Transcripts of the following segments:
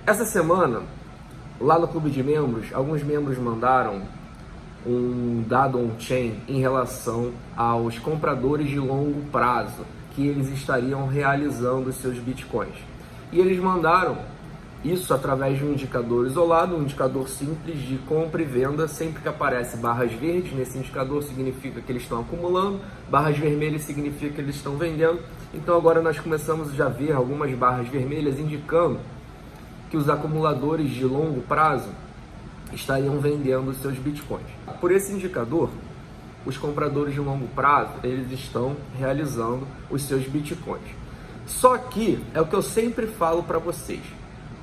Essa semana, lá no clube de membros, alguns membros mandaram um dado on-chain em relação aos compradores de longo prazo que eles estariam realizando os seus bitcoins. E eles mandaram isso através de um indicador isolado, um indicador simples de compra e venda. Sempre que aparece barras verdes nesse indicador significa que eles estão acumulando, barras vermelhas significa que eles estão vendendo. Então agora nós começamos já a ver algumas barras vermelhas indicando que os acumuladores de longo prazo estariam vendendo os seus bitcoins. Por esse indicador, os compradores de longo prazo, eles estão realizando os seus bitcoins. Só que, é o que eu sempre falo para vocês,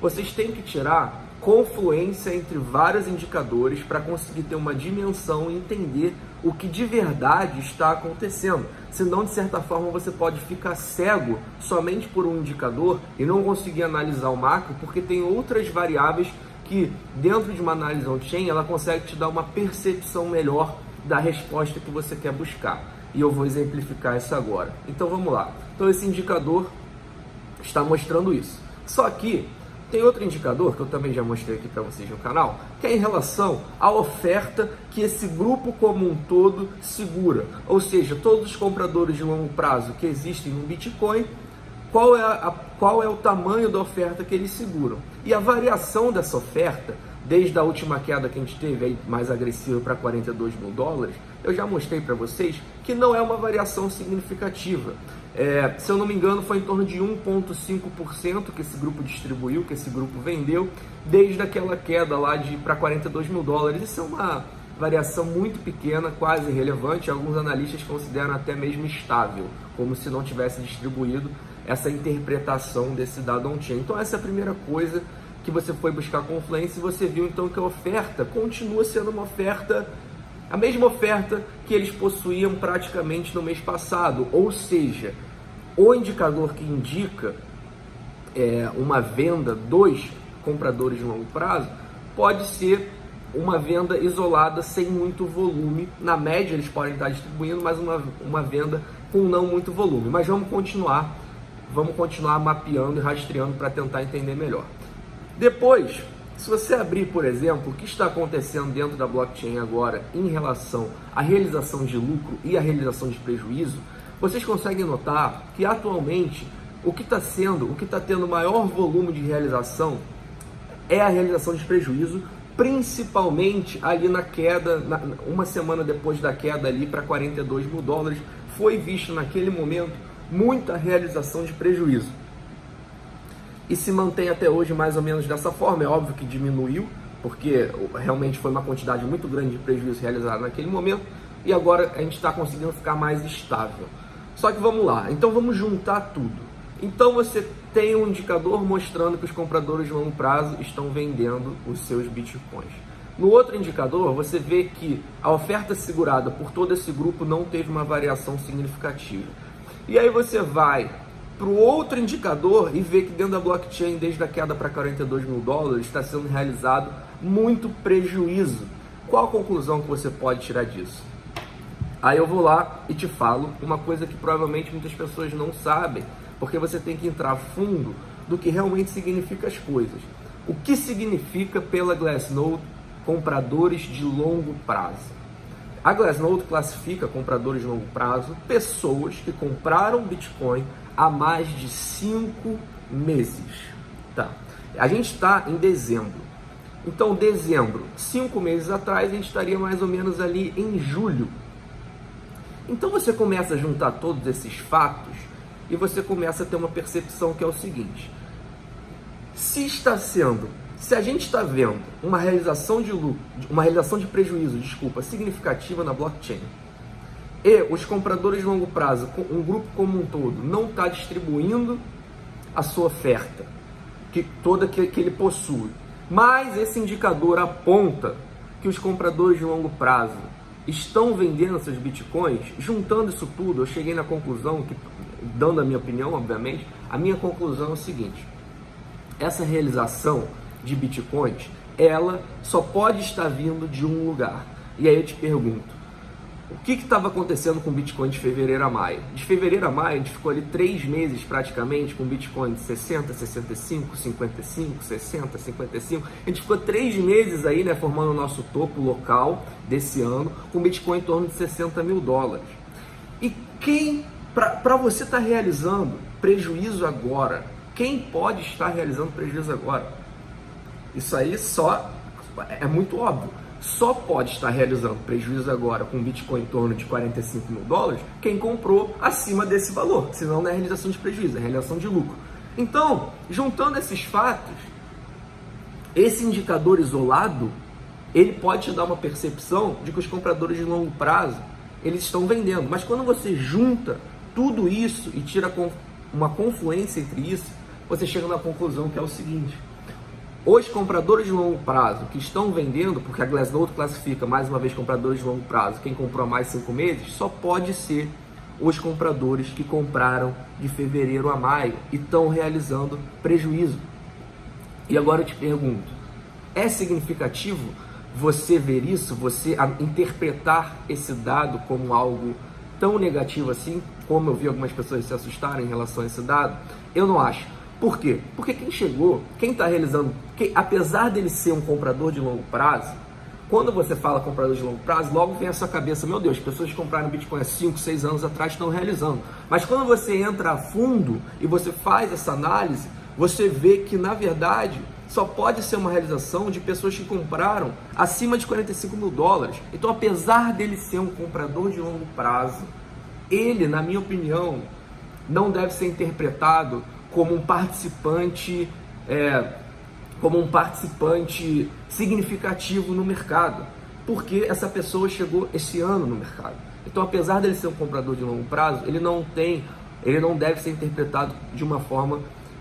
vocês têm que tirar confluência entre vários indicadores para conseguir ter uma dimensão e entender o que de verdade está acontecendo. Senão, de certa forma, você pode ficar cego somente por um indicador e não conseguir analisar o macro, porque tem outras variáveis que, dentro de uma análise on-chain, ela consegue te dar uma percepção melhor da resposta que você quer buscar. E eu vou exemplificar isso agora. Então, vamos lá. Então, esse indicador está mostrando isso. Só que tem outro indicador que eu também já mostrei aqui para vocês no canal, que é em relação à oferta que esse grupo como um todo segura. Ou seja, todos os compradores de longo prazo que existem no Bitcoin, qual é o tamanho da oferta que eles seguram. E a variação dessa oferta, desde a última queda que a gente teve, aí, mais agressiva para 42 mil dólares, eu já mostrei para vocês que não é uma variação significativa. Se eu não me engano, foi em torno de 1,5% que esse grupo distribuiu, que esse grupo vendeu, desde aquela queda lá para 42 mil dólares. Isso é uma variação muito pequena, quase irrelevante. Alguns analistas consideram até mesmo estável, como se não tivesse distribuído essa interpretação desse dado on-chain. Então essa é a primeira coisa que você foi buscar confluência e você viu então que a oferta continua sendo uma oferta, a mesma oferta que eles possuíam praticamente no mês passado, ou seja, o indicador que indica uma venda dos compradores de longo prazo pode ser uma venda isolada sem muito volume. Na média eles podem estar distribuindo, mas uma venda com não muito volume. Mas vamos continuar mapeando e rastreando para tentar entender melhor. Depois, se você abrir, por exemplo, o que está acontecendo dentro da blockchain agora em relação à realização de lucro e à realização de prejuízo, vocês conseguem notar que atualmente o que está tendo maior volume de realização é a realização de prejuízo, principalmente ali na queda, uma semana depois da queda ali para 42 mil dólares, foi visto naquele momento muita realização de prejuízo. E se mantém até hoje mais ou menos dessa forma. É óbvio que diminuiu, porque realmente foi uma quantidade muito grande de prejuízo realizado naquele momento, e agora a gente está conseguindo ficar mais estável. Só que vamos lá, então vamos juntar tudo. Então você tem um indicador mostrando que os compradores de longo prazo estão vendendo os seus bitcoins. No outro indicador, você vê que a oferta segurada por todo esse grupo não teve uma variação significativa. E aí você vai para o outro indicador e vê que dentro da blockchain, desde a queda para 42 mil dólares, está sendo realizado muito prejuízo. Qual a conclusão que você pode tirar disso? Aí eu vou lá e te falo uma coisa que provavelmente muitas pessoas não sabem, porque você tem que entrar a fundo do que realmente significa as coisas. O que significa pela Glassnode compradores de longo prazo? A Glassnode classifica compradores de longo prazo pessoas que compraram Bitcoin há mais de 5 meses. Tá. A gente está em dezembro. Então, dezembro, 5 meses atrás, a gente estaria mais ou menos ali em julho. Então você começa a juntar todos esses fatos e você começa a ter uma percepção que é o seguinte: se a gente está vendo uma realização de prejuízo, significativa na blockchain, e os compradores de longo prazo, um grupo como um todo, não está distribuindo a sua oferta, que ele possui, mas esse indicador aponta que os compradores de longo prazo estão vendendo seus bitcoins, juntando isso tudo, eu cheguei na conclusão, dando a minha opinião, obviamente, a minha conclusão é o seguinte: essa realização de bitcoins, ela só pode estar vindo de um lugar. E aí eu te pergunto, O que estava acontecendo com o Bitcoin de fevereiro a maio? De fevereiro a maio, a gente ficou ali 3 meses praticamente com o Bitcoin de 60, 65, 55, 60, 55. A gente ficou 3 meses aí, né, formando o nosso topo local desse ano, com o Bitcoin em torno de 60 mil dólares. E para você estar realizando prejuízo agora, quem pode estar realizando prejuízo agora? Isso aí é muito óbvio. Só pode estar realizando prejuízo agora com Bitcoin em torno de 45 mil dólares quem comprou acima desse valor, senão não é realização de prejuízo, é realização de lucro. Então, juntando esses fatos, esse indicador isolado, ele pode te dar uma percepção de que os compradores de longo prazo, eles estão vendendo. Mas quando você junta tudo isso e tira uma confluência entre isso, você chega na conclusão que é o seguinte: os compradores de longo prazo que estão vendendo, porque a Glassnode classifica mais uma vez compradores de longo prazo, quem comprou há mais 5 meses, só pode ser os compradores que compraram de fevereiro a maio e estão realizando prejuízo. E agora eu te pergunto, é significativo você ver isso, você interpretar esse dado como algo tão negativo assim, como eu vi algumas pessoas se assustarem em relação a esse dado? Eu não acho. Por quê? Porque quem está realizando, apesar dele ser um comprador de longo prazo, quando você fala comprador de longo prazo, logo vem a sua cabeça, meu Deus, pessoas que compraram Bitcoin há 5, 6 anos atrás estão realizando. Mas quando você entra a fundo e você faz essa análise, você vê que, na verdade, só pode ser uma realização de pessoas que compraram acima de 45 mil dólares. Então, apesar dele ser um comprador de longo prazo, ele, na minha opinião, não deve ser interpretado como um participante significativo no mercado, porque essa pessoa chegou esse ano no mercado. Então, apesar dele ser um comprador de longo prazo, ele não deve ser interpretado de uma forma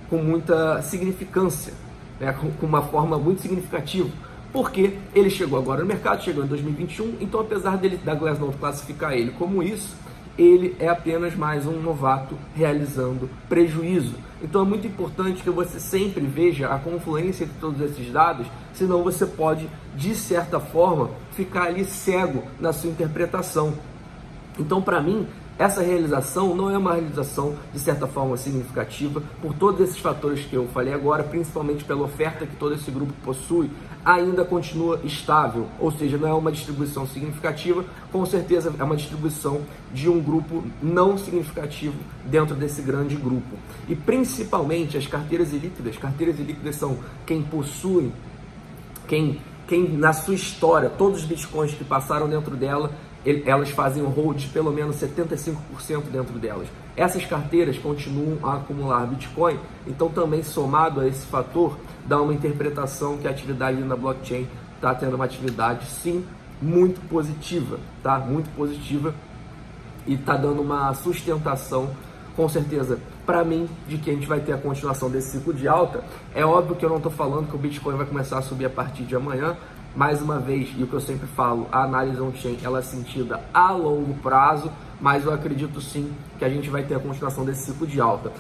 com muita significância, né? Com uma forma muito significativa, porque ele chegou agora no mercado, chegou em 2021, então apesar da Glassnode classificar ele como isso, ele é apenas mais um novato realizando prejuízo. Então é muito importante que você sempre veja a confluência de todos esses dados, senão você pode, de certa forma, ficar ali cego na sua interpretação. Então, para mim, essa realização não é uma realização, de certa forma, significativa, por todos esses fatores que eu falei agora, principalmente pela oferta que todo esse grupo possui, ainda continua estável, ou seja, não é uma distribuição significativa, com certeza é uma distribuição de um grupo não significativo dentro desse grande grupo. E principalmente as carteiras ilíquidas são quem possui, quem na sua história, todos os bitcoins que passaram dentro dela, elas fazem um hold de pelo menos 75% dentro delas. Essas carteiras continuam a acumular Bitcoin, então também somado a esse fator, dá uma interpretação que a atividade na blockchain está tendo uma atividade, sim, muito positiva, tá? Muito positiva, e está dando uma sustentação, com certeza, para mim, de que a gente vai ter a continuação desse ciclo de alta. É óbvio que eu não estou falando que o Bitcoin vai começar a subir a partir de amanhã. Mais uma vez, e o que eu sempre falo, a análise on-chain ela é sentida a longo prazo, mas eu acredito sim que a gente vai ter a continuação desse ciclo de alta.